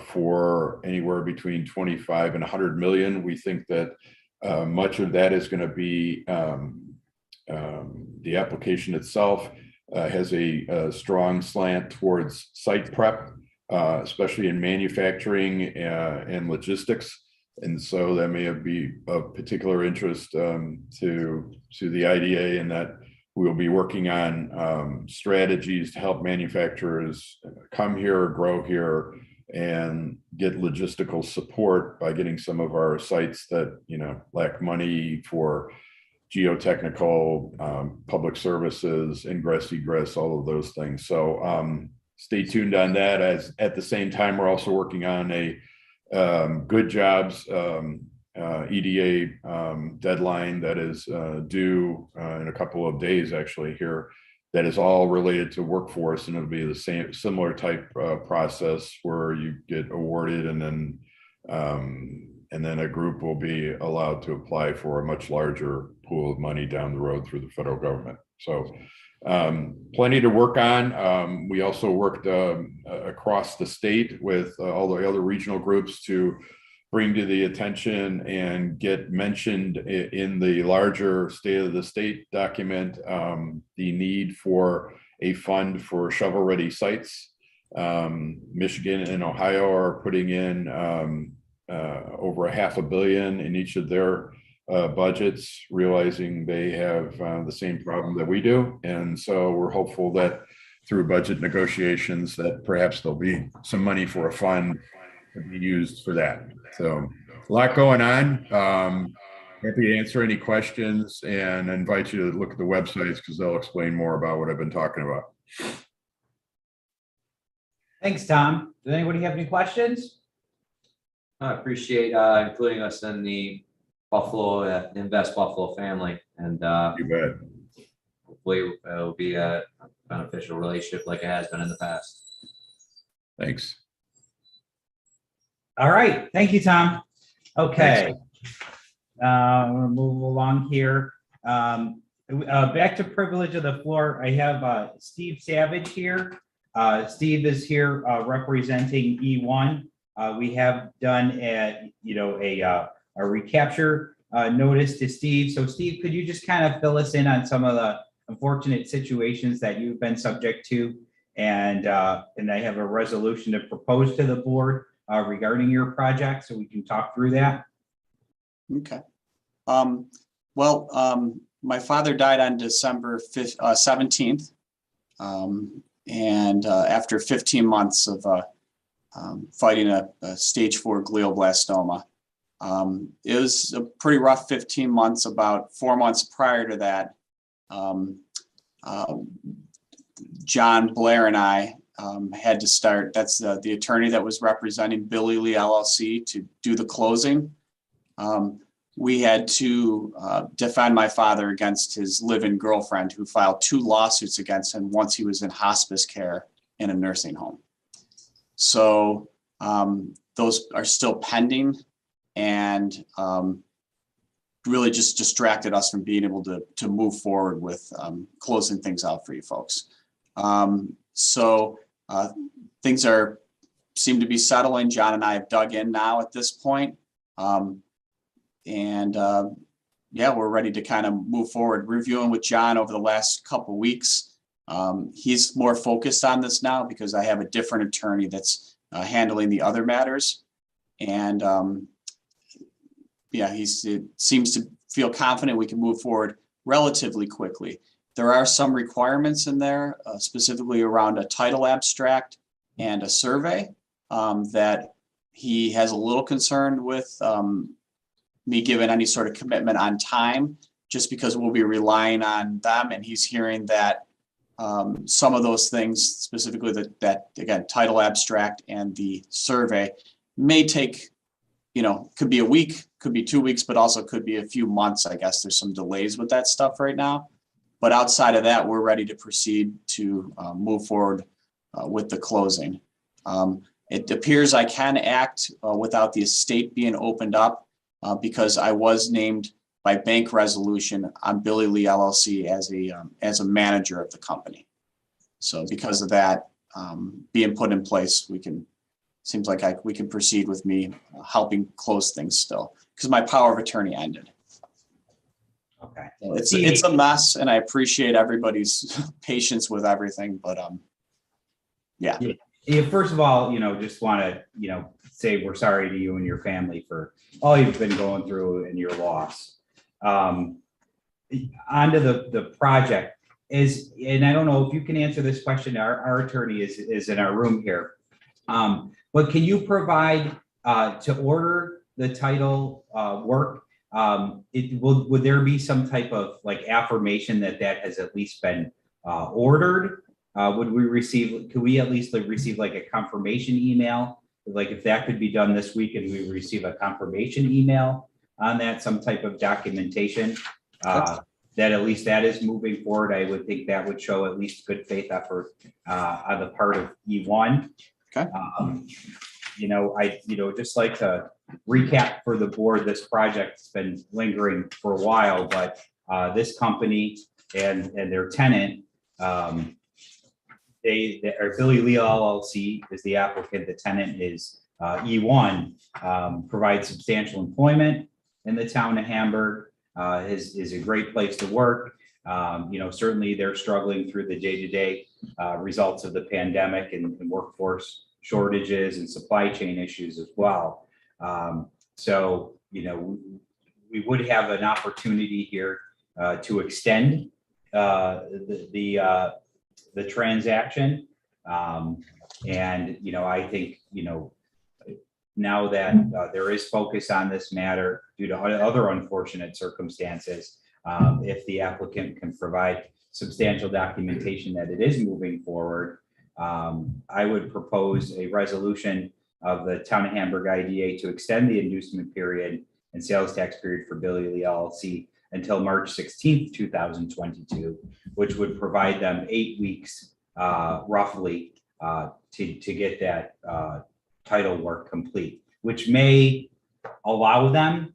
Speaker 8: for anywhere between 25 and 100 million. We think that much of that is going to be the application itself has a strong slant towards site prep, especially in manufacturing and logistics. And so that may be of particular interest to the IDA, in that we will be working on strategies to help manufacturers come here, grow here, and get logistical support by getting some of our sites that lack money for geotechnical, public services, ingress, egress, all of those things. So stay tuned on that. As at the same time, we're also working on a good jobs EDA deadline that is due in a couple of days actually here. That is all related to workforce, and it'll be the same similar type process where you get awarded and then a group will be allowed to apply for a much larger pool of money down the road through the federal government. So plenty to work on. We also worked across the state with all the other regional groups to bring to the attention and get mentioned in the larger state of the state document, the need for a fund for shovel-ready sites. Michigan and Ohio are putting in over $500 million in each of their budgets, realizing they have the same problem that we do. And so we're hopeful that through budget negotiations that perhaps there'll be some money for a fund to be used for that. So a lot going on. Happy to answer any questions and invite you to look at the websites because they'll explain more about what I've been talking about.
Speaker 1: Thanks, Tom. Does anybody have any questions?
Speaker 2: I appreciate including us in the Buffalo, Invest Buffalo family, and
Speaker 8: You bet.
Speaker 2: hopefully it'll be a beneficial relationship like it has been in the past.
Speaker 8: Thanks.
Speaker 1: All right, thank you, Tom. Okay. We'll move along here. Back to privilege of the floor. I have Steve Savage here. Steve is here representing E1. We have done a recapture notice to Steve. So Steve, could you just kind of fill us in on some of the unfortunate situations that you've been subject to? And I have a resolution to propose to the board regarding your project, so we can talk through that.
Speaker 9: Okay. My father died on December 17th. And after 15 months of fighting a stage 4 glioblastoma. It was a pretty rough 15 months. About 4 months prior to that, John Blair and I had to start, that's the attorney that was representing Billy Lee LLC, to do the closing. We had to defend my father against his live-in girlfriend, who filed 2 lawsuits against him once he was in hospice care in a nursing home. So those are still pending, and really just distracted us from being able to move forward with closing things out for you folks. Things seem to be settling. John and I have dug in now at this point. We're ready to kind of move forward. Reviewing with John over the last couple of weeks. He's more focused on this now because I have a different attorney that's handling the other matters. And he seems to feel confident we can move forward relatively quickly. There are some requirements in there, specifically around a title abstract and a survey that he has a little concern with me giving any sort of commitment on time, just because we'll be relying on them. And he's hearing that some of those things, specifically that again, title abstract and the survey, may take, could be a week, could be 2 weeks, but also could be a few months. I guess there's some delays with that stuff right now. But outside of that, we're ready to proceed to move forward with the closing. It appears I can act without the estate being opened up because I was named by bank resolution on Billy Lee LLC as a manager of the company. So because of that being put in place, seems like we can proceed with me helping close things still, because my power of attorney ended.
Speaker 1: Okay.
Speaker 9: It's a mess, and I appreciate everybody's patience with everything, but
Speaker 1: Yeah, first of all, just want to, say we're sorry to you and your family for all you've been going through and your loss. Onto the project and I don't know if you can answer this question. Our attorney is in our room here. But can you provide to order the title work? Would there be some type of affirmation that has at least been ordered? Could we at least receive a confirmation email? If that could be done this week and we receive a confirmation email, on that, some type of documentation. That at least that is moving forward. I would think that would show at least good faith effort on the part of E1.
Speaker 9: Okay.
Speaker 1: Just like to recap for the board, this project's been lingering for a while, but this company and their tenant, they are Billy Lee LLC is the applicant. The tenant is E1, provides substantial employment in the town of Hamburg. Is a great place to work. Certainly they're struggling through the day-to-day results of the pandemic and workforce shortages and supply chain issues as well. We would have an opportunity here to extend the transaction. I think, now that there is focus on this matter due to other unfortunate circumstances, if the applicant can provide substantial documentation that it is moving forward, I would propose a resolution of the Town of Hamburg IDA to extend the inducement period and sales tax period for Billy Lee LLC until March 16th, 2022, which would provide them 8 weeks roughly to get that title work complete, which may allow them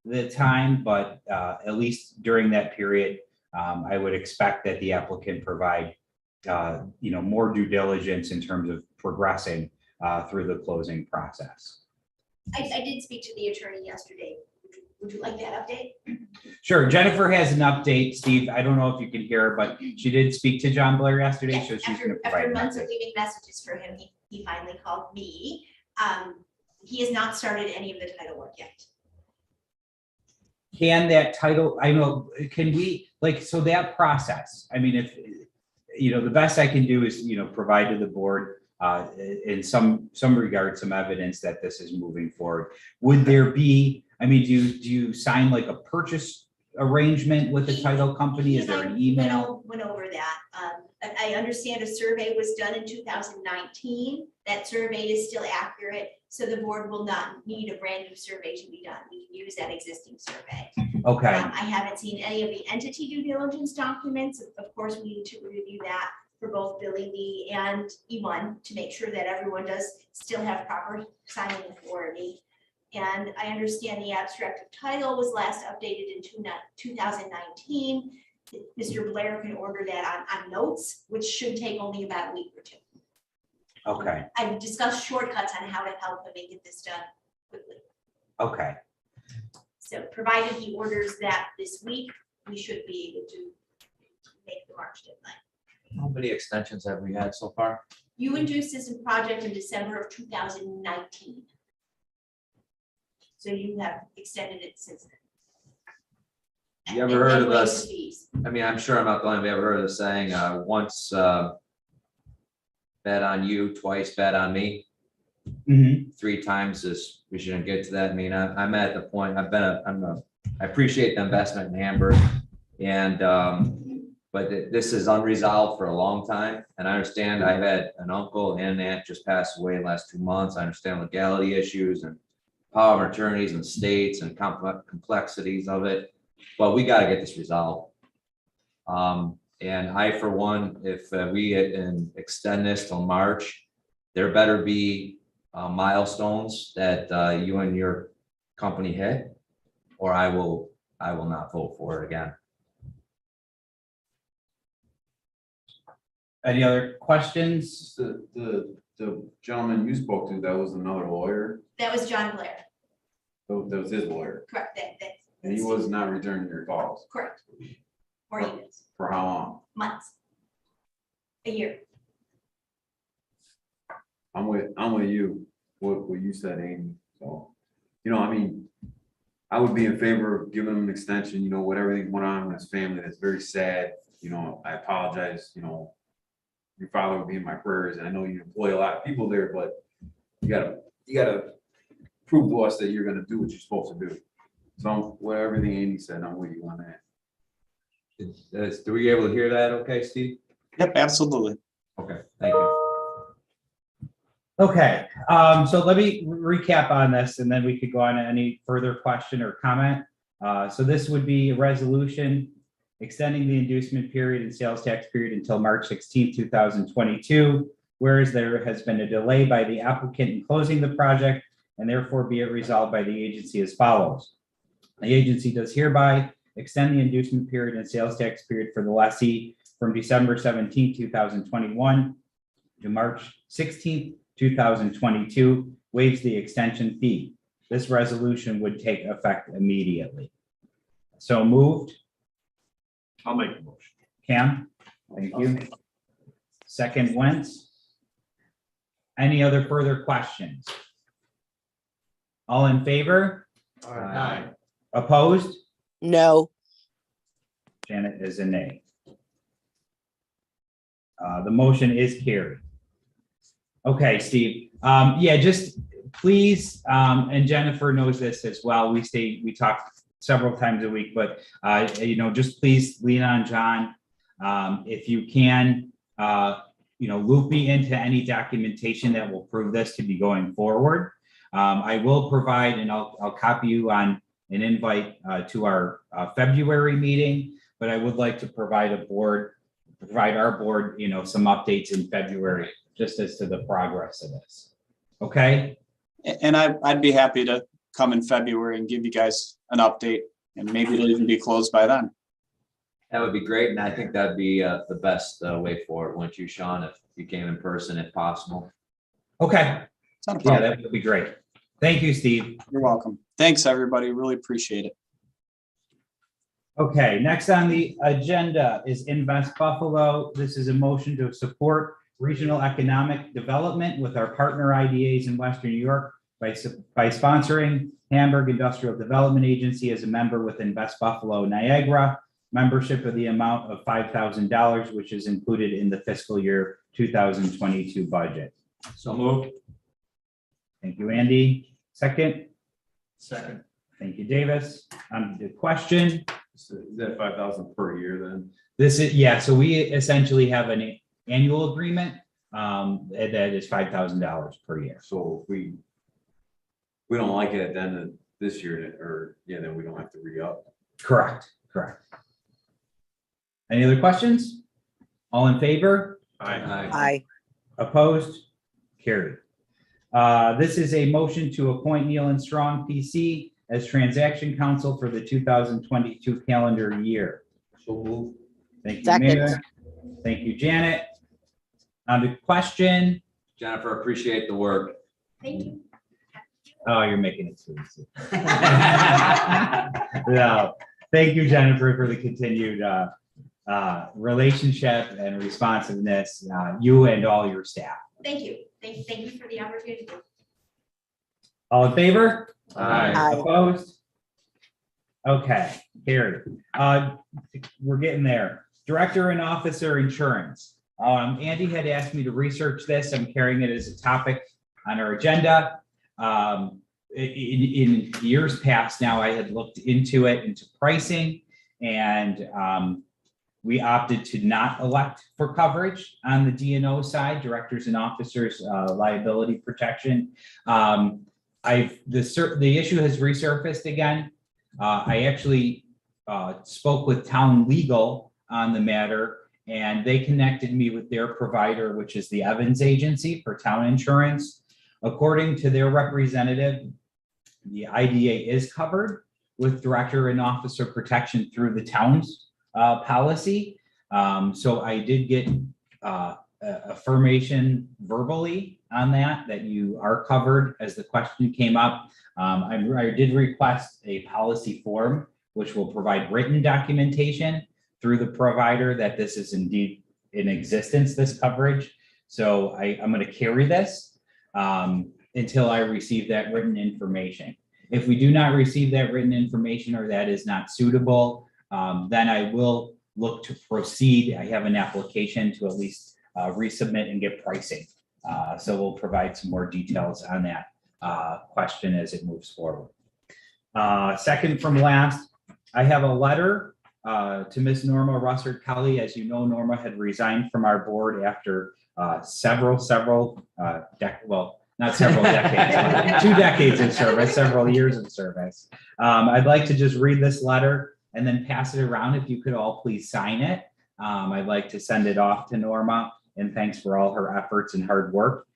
Speaker 1: the time, but at least during that period, I would expect that the applicant provide more due diligence in terms of progressing through the closing process.
Speaker 4: I did speak to the attorney yesterday. Would you like that update?
Speaker 1: Sure. Jennifer has an update, Steve. I don't know if you can hear her, but she did speak to John Blair yesterday,
Speaker 4: Yes,
Speaker 1: so she's going to provide
Speaker 4: after
Speaker 1: an
Speaker 4: months of
Speaker 1: update.
Speaker 4: leaving messages for him, he finally called me. He has not started any of the title work yet.
Speaker 1: Can that title, can we, so that process, if, the best I can do is, provide to the board in some regard, some evidence that this is moving forward. Would there be, do you sign like a purchase arrangement with the title company? Is there an email?
Speaker 4: Went over that. I understand a survey was done in 2019. That survey is still accurate, so the board will not need a brand new survey to be done. We can use that existing survey.
Speaker 1: Okay,
Speaker 4: I haven't seen any of the entity due diligence documents. Of course, we need to review that for both Billy Lee and E1 to make sure that everyone does still have proper signing authority. And I understand the abstract of title was last updated in 2019. Mr. Blair can order that on notes, which should take only about a week or two.
Speaker 1: okay,
Speaker 4: I've discussed shortcuts on how to help him and get this done quickly.
Speaker 1: okay.
Speaker 4: So provided he orders that this week, we should be able to make the March deadline.
Speaker 2: How many extensions have we had so far?
Speaker 4: You introduced this project in December of 2019. So you have extended it since then.
Speaker 2: You ever heard of
Speaker 4: And waived
Speaker 2: this?
Speaker 4: fees.
Speaker 2: I'm sure I'm not the only one who ever heard of the saying, once bet on you, twice bet on me.
Speaker 1: Mhm.
Speaker 2: 3 times is, we shouldn't get to that. I'm at the point, I appreciate the investment in Hamburg. And, but this is unresolved for a long time. And I understand I've had an uncle and an aunt just passed away in the last 2 months. I understand legality issues and power of attorneys and states and complexities of it. But we got to get this resolved. And I, for one, if we extend this till March, there better be milestones that you and your company hit, or I will not vote for it again.
Speaker 1: Any other questions?
Speaker 7: The gentleman you spoke to, that was another lawyer,
Speaker 4: That was John Blair,
Speaker 7: that was his lawyer,
Speaker 4: correct,
Speaker 7: and he was not returning your calls.
Speaker 4: correct. Or emails,
Speaker 7: For how long?
Speaker 4: months. A year.
Speaker 7: I'm with you, what you said, Amy, so, I would be in favor of giving him an extension, with everything going on in his family, that's very sad, I apologize, your father would be in my prayers, and I know you employ a lot of people there, but you gotta prove to us that you're gonna do what you're supposed to do. So, everything Amy said, I'm with you on that.
Speaker 2: Do we able to hear that? Okay, Steve?
Speaker 9: Yep, absolutely.
Speaker 2: Okay, thank you.
Speaker 1: Okay, so let me recap on this and then we could go on to any further question or comment. So this would be a resolution extending the inducement period and sales tax period until March 16th, 2022. Whereas there has been a delay by the applicant in closing the project, and therefore be it resolved by the agency as follows. The agency does hereby extend the inducement period and sales tax period for the lessee from December 17th, 2021 to March 16th, 2022, waives the extension fee. This resolution would take effect immediately. So moved.
Speaker 6: I'll make the motion.
Speaker 1: Cam, thank you. Second, Wentz. Any other further questions? All in favor?
Speaker 2: Aye.
Speaker 1: Opposed?
Speaker 3: no,
Speaker 1: Janet is a nay. The motion is carried. Okay, Steve. Yeah, just please, and Jennifer knows this as well. We talk several times a week, but just please lean on John. If you can, loop me into any documentation that will prove this to be going forward. I will provide, and I'll copy you on an invite to our February meeting, but I would like to provide our board, some updates in February, just as to the progress of this. Okay?
Speaker 9: And I'd be happy to come in February and give you guys an update, and maybe it'll even be closed by then.
Speaker 2: That would be great, and I think that'd be the best way forward, wouldn't you, Sean, if you came in person, if possible?
Speaker 1: Okay.
Speaker 9: It's not a
Speaker 1: Yeah,
Speaker 9: problem.
Speaker 1: that would be great. Thank you, Steve.
Speaker 9: You're welcome. Thanks, everybody. Really appreciate it.
Speaker 1: Okay, next on the agenda is Invest Buffalo. This is a motion to support regional economic development with our partner IDAs in Western New York by sponsoring Hamburg Industrial Development Agency as a member with Invest Buffalo Niagara. Membership of the amount of $5,000, which is included in the fiscal year 2022 budget.
Speaker 6: So moved.
Speaker 1: Thank you, Andy. Second.
Speaker 6: Second.
Speaker 1: Thank you, Davis. On the question.
Speaker 7: Is that 5,000 per year then?
Speaker 1: This is, yeah, so we essentially have an annual agreement that is $5,000 per year.
Speaker 7: So if we don't like it then this year, then we don't have to re-up.
Speaker 1: Correct. Any other questions? All in favor?
Speaker 3: aye,
Speaker 1: Opposed? Carried. This is a motion to appoint Neil and Strong PC as transaction counsel for the 2022 calendar year.
Speaker 7: So move.
Speaker 1: Thank you,
Speaker 3: Second.
Speaker 1: Mayor. Thank you, Janet. On the question,
Speaker 2: Jennifer, appreciate the work.
Speaker 4: Thank you.
Speaker 1: oh, you're making it too easy. No, thank you, Jennifer, for the continued relationship and responsiveness, you and all your staff.
Speaker 4: Thank you. Thank you for the opportunity.
Speaker 1: All in favor?
Speaker 3: Aye.
Speaker 1: Opposed? Okay, carried. We're getting there. Director and officer insurance. Andy had asked me to research this. I'm carrying it as a topic on our agenda. In years past now, I had looked into pricing, and we opted to not elect for coverage on the D&O side, directors and officers liability protection. The issue has resurfaced again. I actually spoke with town legal on the matter, and they connected me with their provider, which is the Evans Agency for town insurance. According to their representative, the IDA is covered with director and officer protection through the town's policy. So I did get affirmation verbally on that you are covered as the question came up. I did request a policy form, which will provide written documentation through the provider that this is indeed in existence, this coverage. So I'm going to carry this until I receive that written information. If we do not receive that written information or that is not suitable, then I will look to proceed. I have an application to at least resubmit and get pricing. So we'll provide some more details on that question as it moves forward. Second from last, I have a letter to Miss Norma Russert Kelly. As you know, Norma had resigned from our board after well, not several decades, but 2 decades of service, several years of service. I'd like to just read this letter and then pass it around. If you could all please sign it. I'd like to send it off to Norma, and thanks for all her efforts and hard work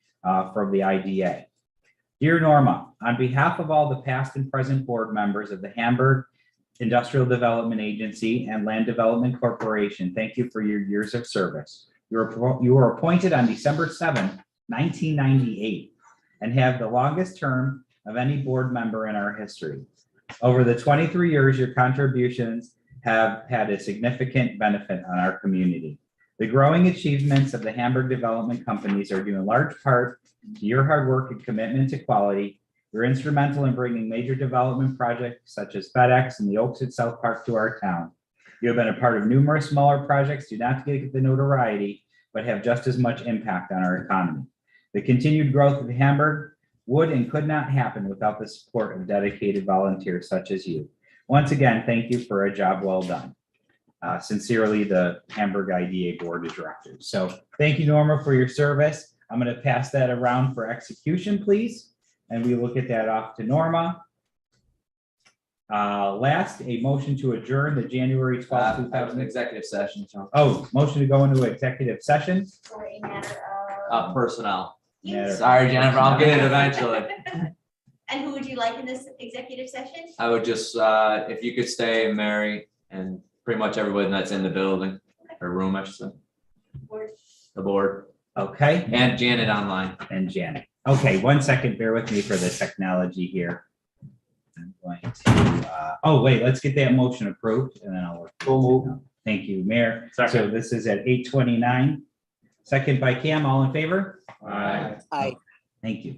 Speaker 1: from the IDA. Dear Norma, on behalf of all the past and present board members of the Hamburg Industrial Development Agency and Land Development Corporation, thank you for your years of service. You were appointed on December 7th, 1998, and have the longest term of any board member in our history. Over the 23 years, your contributions have had a significant benefit on our community. The growing achievements of the Hamburg development companies are due in large part to your hard work and commitment to quality. You're instrumental in bringing major development projects such as FedEx and the Oaks at South Park to our town. You have been a part of numerous smaller projects, do not get the notoriety, but have just as much impact on our economy. The continued growth of Hamburg would and could not happen without the support of dedicated volunteers such as you. Once again, thank you for a job well done. Sincerely, the Hamburg IDA Board of Directors. So thank you, Norma, for your service. I'm going to pass that around for execution, please. And we will get that off to Norma. Last, a motion to adjourn the January 12th,
Speaker 2: An
Speaker 1: 2000.
Speaker 2: executive session, so,
Speaker 1: Oh, motion to go into executive session.
Speaker 4: For a matter of.
Speaker 2: personnel.
Speaker 1: Matter-
Speaker 2: Sorry, Jennifer, I'll get it eventually.
Speaker 4: And who would you like in this executive session?
Speaker 2: I would just, if you could stay, Mary, and pretty much everybody that's in the building, or room, I should say,
Speaker 4: Or
Speaker 2: the board,
Speaker 1: Okay,
Speaker 2: and Janet online.
Speaker 1: and Janet. Okay, 1 second, bear with me for the technology here. I'm going to, oh, wait, let's get that motion approved and then I'll work. Thank you, Mayor. So
Speaker 6: Second.
Speaker 1: this is at 8:29. Second by Cam, all in favor?
Speaker 6: Aye.
Speaker 3: Aye.
Speaker 1: Thank you.